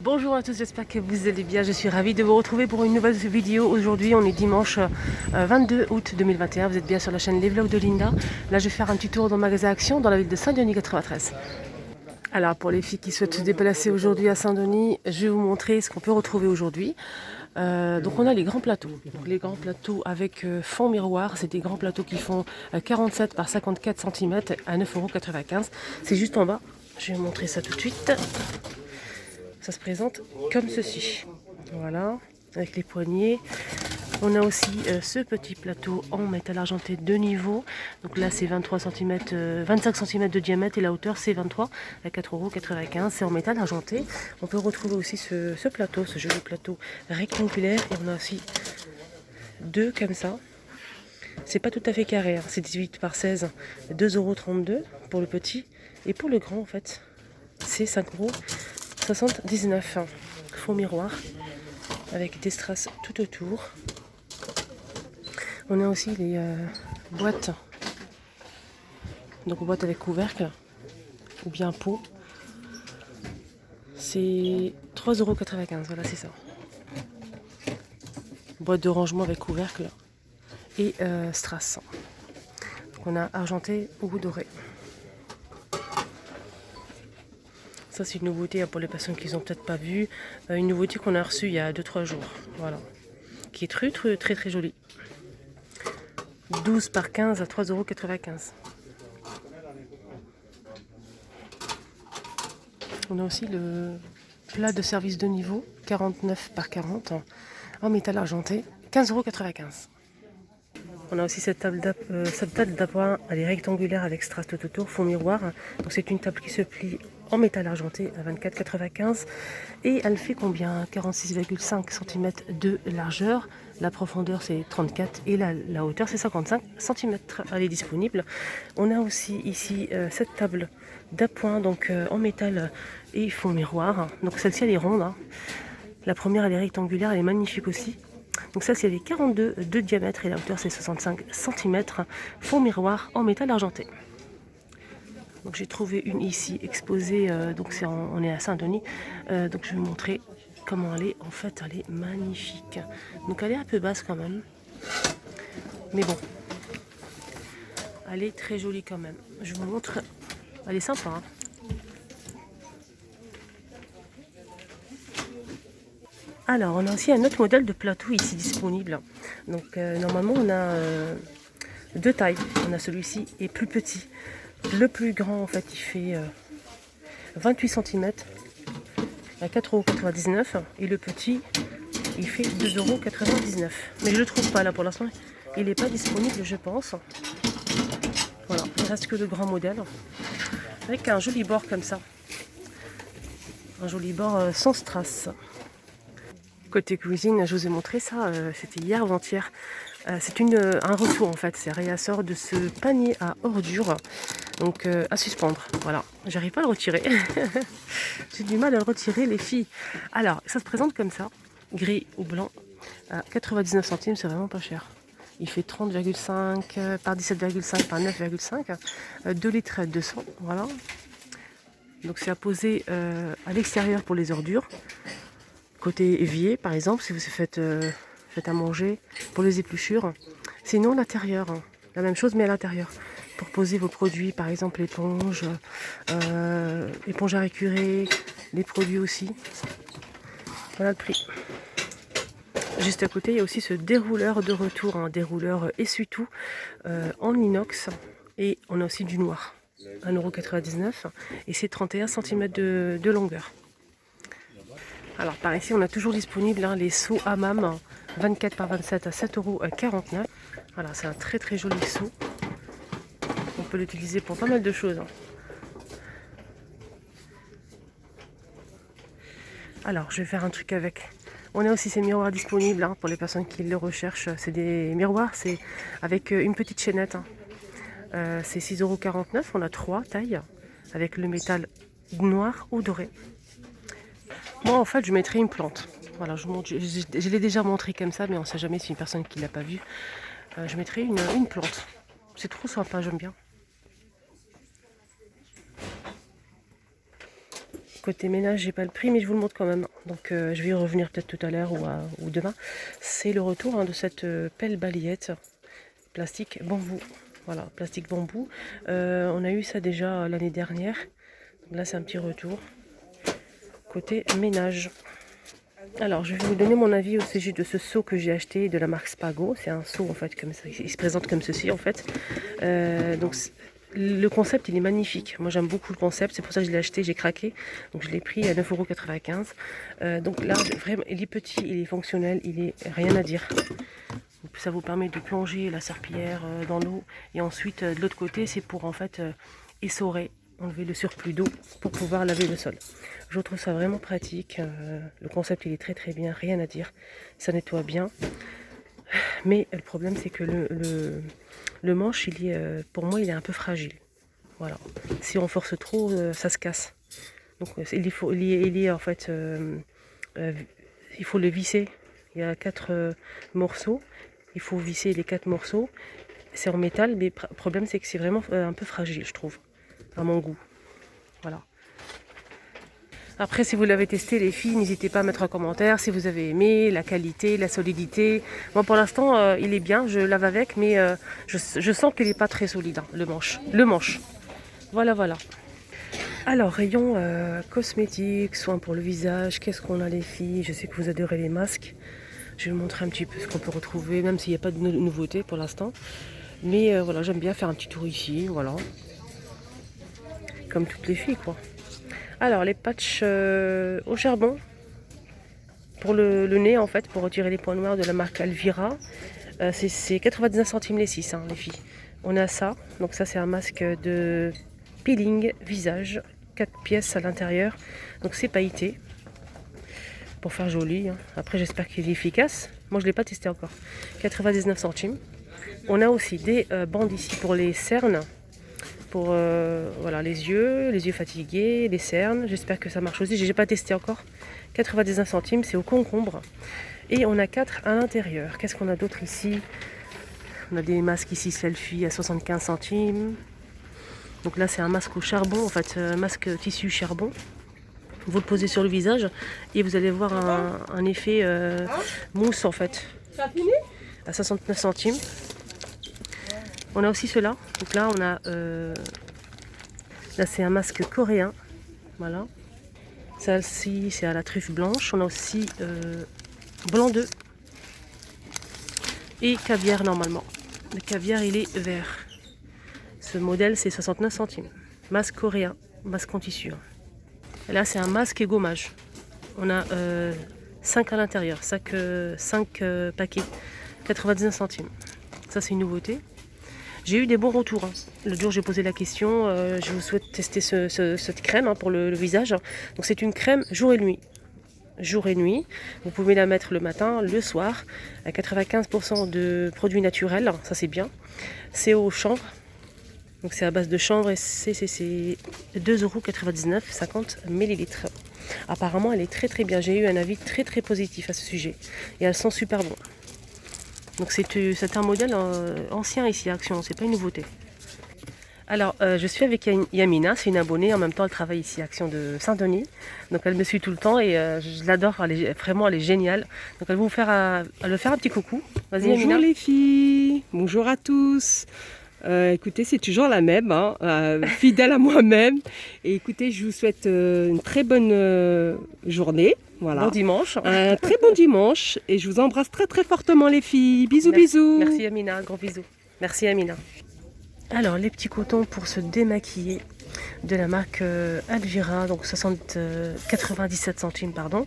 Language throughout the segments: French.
Bonjour à tous, j'espère que vous allez bien. Je suis ravie de vous retrouver pour une nouvelle vidéo. Aujourd'hui, on est dimanche 22 août 2021. Vous êtes bien sur la chaîne Les Vlogs de Linda. Là, je vais faire un petit tour dans le magasin Action dans la ville de Saint-Denis 93. Alors, pour les filles qui souhaitent se déplacer aujourd'hui à Saint-Denis, je vais vous montrer ce qu'on peut retrouver aujourd'hui. Donc, on a les grands plateaux. Donc, les grands plateaux avec fond miroir. C'est des grands plateaux qui font 47 par 54 cm à 9,95 €. C'est juste en bas. Je vais vous montrer ça tout de suite. Ça se présente comme ceci. Voilà, avec les poignées. On a aussi ce petit plateau en métal argenté de niveau. Donc là, c'est 23 cm, 25 cm de diamètre et la hauteur, c'est 23 à 4,95 €. C'est en métal argenté. On peut retrouver aussi ce plateau, ce joli plateau rectangulaire. Et on a aussi deux comme ça. C'est pas tout à fait carré, hein. C'est 18 par 16, 2,32 € pour le petit. Et pour le grand, en fait, c'est 5,79 €. Fond miroir avec des strass tout autour. On a aussi les boîtes, donc boîte avec couvercle ou bien pot. C'est 3,95 €. Voilà, c'est ça. Boîte de rangement avec couvercle et strass. Donc on a argenté ou doré. Ça, c'est une nouveauté pour les personnes qui n'ont peut-être pas vu. Une nouveauté qu'on a reçue il y a 2-3 jours. Voilà. Qui est très jolie. 12 par 15 à 3,95 €. On a aussi le plat de service de niveau, 49 par 40 en métal argenté, 15,95 €. On a aussi cette table d'appoint, elle est rectangulaire avec strass tout autour, fond miroir. Donc c'est une table qui se plie en métal argenté à 24,95 € et elle fait combien? 46,5 cm de largeur. La profondeur c'est 34 et la hauteur c'est 55 cm. Elle est disponible. On a aussi ici cette table d'appoint donc en métal et fond miroir. Donc celle-ci elle est ronde, hein. La première elle est rectangulaire, elle est magnifique aussi. Donc ça c'est les 42 de diamètre et la hauteur c'est 65 cm. Fond miroir en métal argenté. Donc j'ai trouvé une ici exposée, donc on est à Saint-Denis. Donc je vais vous montrer comment elle est. En fait elle est magnifique. Donc elle est un peu basse quand même. Mais bon. Elle est très jolie quand même. Je vous montre. Elle est sympa, hein. Alors, on a aussi un autre modèle de plateau ici disponible. Donc, normalement, on a deux tailles. On a celui-ci et plus petit. Le plus grand, en fait, il fait 28 cm à 4,99 €. Et le petit, il fait 2,99 €. Mais je ne le trouve pas là pour l'instant. Il n'est pas disponible, je pense. Voilà, il ne reste que le grand modèle. Avec un joli bord comme ça. Un joli bord sans strass. Côté cuisine, je vous ai montré ça, c'était hier ou avant-hier. C'est un retour en fait, c'est un réassort de ce panier à ordures, donc à suspendre. Voilà, j'arrive pas à le retirer. J'ai du mal à le retirer, les filles. Alors, ça se présente comme ça, gris ou blanc, à 99 centimes, c'est vraiment pas cher. Il fait 30,5 par 17,5 par 9,5, 2 litres 200, voilà. Donc c'est à poser à l'extérieur pour les ordures. Côté évier, par exemple, si vous faites à manger pour les épluchures. Sinon, l'intérieur, hein, la même chose, mais à l'intérieur. Pour poser vos produits, par exemple l'éponge, éponge à récurer, les produits aussi. Voilà le prix. Juste à côté, il y a aussi ce dérouleur de retour, un dérouleur essuie-tout en inox. Et on a aussi du noir, 1,99 € et c'est 31 cm de longueur. Alors par ici, on a toujours disponible les seaux hammam 24 par 27 à 7,49 €. Voilà, c'est un très joli seau. On peut l'utiliser pour pas mal de choses. Alors, je vais faire un truc avec. On a aussi ces miroirs disponibles pour les personnes qui le recherchent. C'est des miroirs, c'est avec une petite chaînette. C'est 6,49 €. On a 3 tailles avec le métal noir ou doré. Moi, en fait, je mettrais une plante. Voilà, je l'ai déjà montré comme ça, mais on ne sait jamais si une personne qui ne l'a pas vu. Je mettrais une plante. C'est trop sympa, j'aime bien. côté ménage, j'ai pas le prix, mais je vous le montre quand même. Donc je vais y revenir peut-être tout à l'heure ou demain. C'est le retour de cette pelle balayette plastique bambou. Voilà, plastique bambou. On a eu ça déjà l'année dernière. Donc là, c'est un petit retour. Côté ménage. Alors, je vais vous donner mon avis au sujet de ce seau que j'ai acheté de la marque Spago. C'est un seau en fait comme ça. Il se présente comme ceci en fait. Donc le concept il est magnifique. Moi j'aime beaucoup le concept, c'est pour ça que je l'ai acheté, j'ai craqué. Donc je l'ai pris à 9,95 €. Donc là vraiment il est petit, il est fonctionnel, il est rien à dire. Donc, ça vous permet de plonger la serpillière dans l'eau. Et ensuite de l'autre côté c'est pour en fait essorer, enlever le surplus d'eau pour pouvoir laver le sol. Je trouve ça vraiment pratique. Le concept il est très très bien, rien à dire. Ça nettoie bien. Mais le problème c'est que le manche, il est, pour moi, il est un peu fragile. Voilà. Si on force trop, ça se casse. Donc il est en fait, il faut le visser. Il y a 4 morceaux. Il faut visser les 4 morceaux. C'est en métal, mais le problème c'est que c'est vraiment un peu fragile, je trouve, à mon goût. Voilà. Après, si vous l'avez testé, les filles, n'hésitez pas à mettre un commentaire si vous avez aimé la qualité, la solidité. Moi, pour l'instant, il est bien, je lave avec, mais je sens qu'il n'est pas très solide, hein, le manche. Le manche. Voilà, voilà. Alors, rayon cosmétiques, soins pour le visage. Qu'est-ce qu'on a, les filles? Je sais que vous adorez les masques. Je vais vous montrer un petit peu ce qu'on peut retrouver, même s'il n'y a pas de nouveauté pour l'instant. Mais voilà, j'aime bien faire un petit tour ici, voilà. Comme toutes les filles, quoi. Alors, les patchs au charbon pour le nez, en fait, pour retirer les points noirs de la marque Alvira. C'est 99 centimes les 6, hein, les filles. On a ça. Donc ça, c'est un masque de peeling visage. 4 pièces à l'intérieur. Donc c'est pailleté. Pour faire joli. Hein. Après, j'espère qu'il est efficace. Moi, je ne l'ai pas testé encore. 99 centimes. On a aussi des bandes ici pour les cernes. Pour voilà, les yeux fatigués, les cernes. J'espère que ça marche aussi. Je n'ai pas testé encore. 99 centimes, c'est au concombre. Et on a 4 à l'intérieur. Qu'est-ce qu'on a d'autre ici? On a des masques ici selfie à 75 centimes. Donc là, c'est un masque au charbon, en fait, un masque tissu charbon. Vous le posez sur le visage et vous allez voir un effet mousse, en fait. À 69 centimes. On a aussi cela. Donc là, on a... là, c'est un masque coréen. Voilà. Celle-ci, c'est à la truffe blanche. On a aussi blanc d'œuf. Et caviar, normalement. Le caviar, il est vert. Ce modèle, c'est 69 centimes. Masque coréen. Masque en tissu. Et là, c'est un masque et gommage. On a 5 à l'intérieur. 5 paquets. 99 centimes. Ça, c'est une nouveauté. J'ai eu des bons retours. Hein. Le jour, j'ai posé la question. Je vous souhaite tester cette crème hein, pour le visage. Donc, c'est une crème jour et nuit. Jour et nuit. Vous pouvez la mettre le matin, le soir. À 95% de produits naturels. Ça, c'est bien. C'est au chanvre. Donc, c'est à base de chanvre et c'est 2,99 €, 50 ml. Apparemment, elle est très très bien. J'ai eu un avis très très positif à ce sujet. Et elles sont super bonnes. Donc c'est un modèle ancien ici à Action, c'est pas une nouveauté. Alors je suis avec Yamina, c'est une abonnée, en même temps elle travaille ici à Action de Saint-Denis. Donc elle me suit tout le temps et je l'adore, vraiment elle est géniale. Donc elle va vous faire un petit coucou. Vas-y Yamina. Bonjour les filles, bonjour à tous. Écoutez, c'est toujours la même, hein, fidèle à moi-même. Et écoutez, je vous souhaite une très bonne journée. Voilà. Bon dimanche. Un très bon dimanche. Et je vous embrasse très très fortement les filles. Bisous, bisous. Merci Amina, gros bisous. Merci Amina. Alors, les petits cotons pour se démaquiller de la marque Alvira, donc 97 centimes, pardon.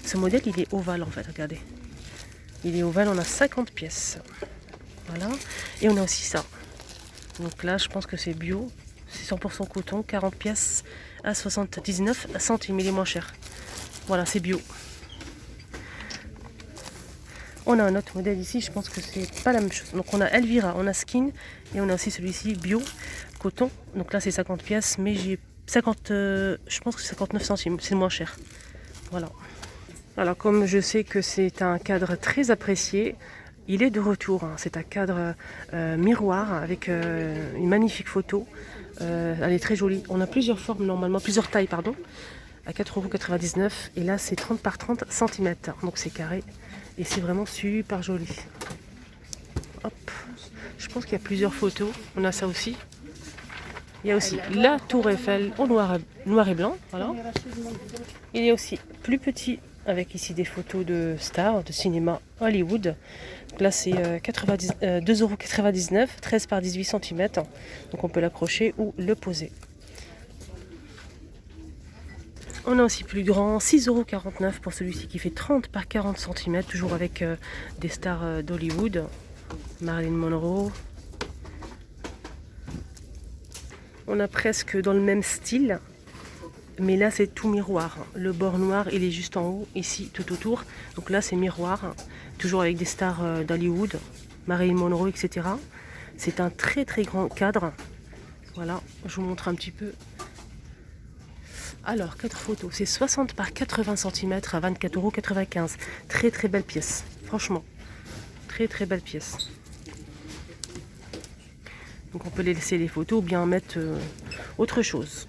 Ce modèle, il est ovale en fait, regardez. Il est ovale, on a 50 pièces. Voilà. Et on a aussi ça. Donc là, je pense que c'est bio. C'est 100% coton, 40 pièces à 79 centimes. Il est moins cher. Voilà, c'est bio. On a un autre modèle ici, je pense que c'est pas la même chose. Donc on a Elvira, on a Skin et on a aussi celui-ci bio, coton. Donc là c'est 50 pièces, mais j'ai 50, je pense que c'est 59 centimes, c'est le moins cher. Voilà. Alors comme je sais que c'est un cadre très apprécié, il est de retour. Hein. C'est un cadre miroir avec une magnifique photo. Elle est très jolie. On a plusieurs formes normalement, plusieurs tailles pardon. à 4,99 €. Et là, c'est 30 par 30 cm. Donc c'est carré. Et c'est vraiment super joli. Hop. Je pense qu'il y a plusieurs photos. On a ça aussi. Il y a aussi la tour Eiffel en noir et blanc. Voilà. Il y a aussi plus petit, avec ici des photos de stars de cinéma Hollywood. Donc là, c'est 2,99 €, 13 par 18 cm. Donc on peut l'accrocher ou le poser. On a aussi plus grand, 6,49 € pour celui-ci qui fait 30 par 40 cm, toujours avec des stars d'Hollywood. Marilyn Monroe. On a presque dans le même style, mais là c'est tout miroir. Le bord noir il est juste en haut, ici tout autour. Donc là c'est miroir, toujours avec des stars d'Hollywood, Marilyn Monroe, etc. C'est un très très grand cadre. Voilà, je vous montre un petit peu. Alors, 4 photos, c'est 60 par 80 cm à 24,95 €. Très très belle pièce, franchement. Très très belle pièce. Donc on peut laisser les photos ou bien mettre autre chose.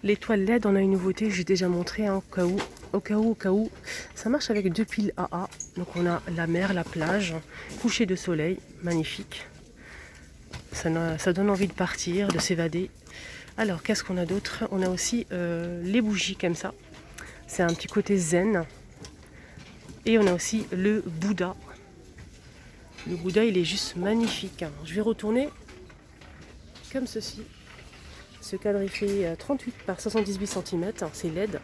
Les toiles LED, on a une nouveauté, j'ai déjà montré hein, au cas où. Ça marche avec 2 piles AA. Donc on a la mer, la plage, coucher de soleil, magnifique. Ça donne envie de partir, de s'évader. Alors qu'est-ce qu'on a d'autre? On a aussi les bougies comme ça. C'est un petit côté zen. Et on a aussi le Bouddha. Le Bouddha, il est juste magnifique. Je vais retourner comme ceci. Ce cadre, il fait 38 par 78 cm. C'est LED.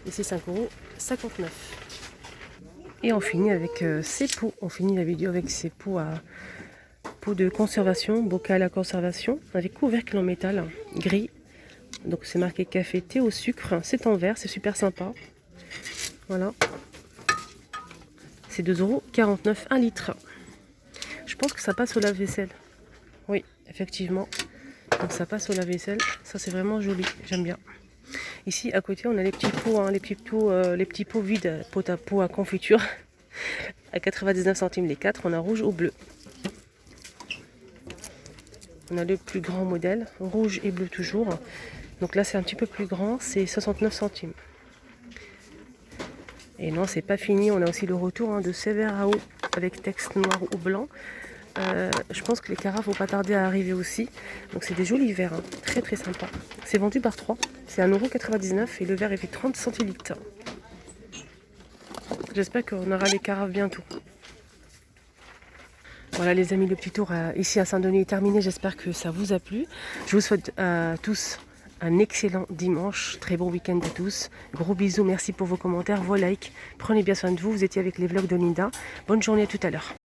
Et c'est 5,59 €. Et on finit avec ces pots. On finit la vidéo avec ces pots de conservation, bocal à conservation, avec couvercle en métal gris. Donc c'est marqué café, thé au sucre. C'est en verre, c'est super sympa. Voilà. C'est 2,49 € 1 litre. Je pense que ça passe au lave-vaisselle. Oui, effectivement. Donc ça passe au lave-vaisselle. Ça c'est vraiment joli. J'aime bien. Ici à côté on a les petits pots, hein, les petits pots vides, pots à confiture. À 99 centimes les 4. On a rouge ou bleu. On a le plus grand modèle, rouge et bleu toujours. Donc là c'est un petit peu plus grand, c'est 69 centimes. Et non, c'est pas fini, on a aussi le retour hein, de Sévère à eau avec texte noir ou blanc. Je pense que les carafes vont pas tarder à arriver aussi. Donc c'est des jolis verres, hein. Très très sympa. C'est vendu par 3, c'est 1,99 € et le verre est fait 30 centilitres. J'espère qu'on aura les carafes bientôt. Voilà les amis, le petit tour ici à Saint-Denis est terminé. J'espère que ça vous a plu. Je vous souhaite à tous un excellent dimanche. Très bon week-end à tous. Gros bisous, merci pour vos commentaires, vos likes. Prenez bien soin de vous. Vous étiez avec les vlogs de Linda. Bonne journée à tout à l'heure.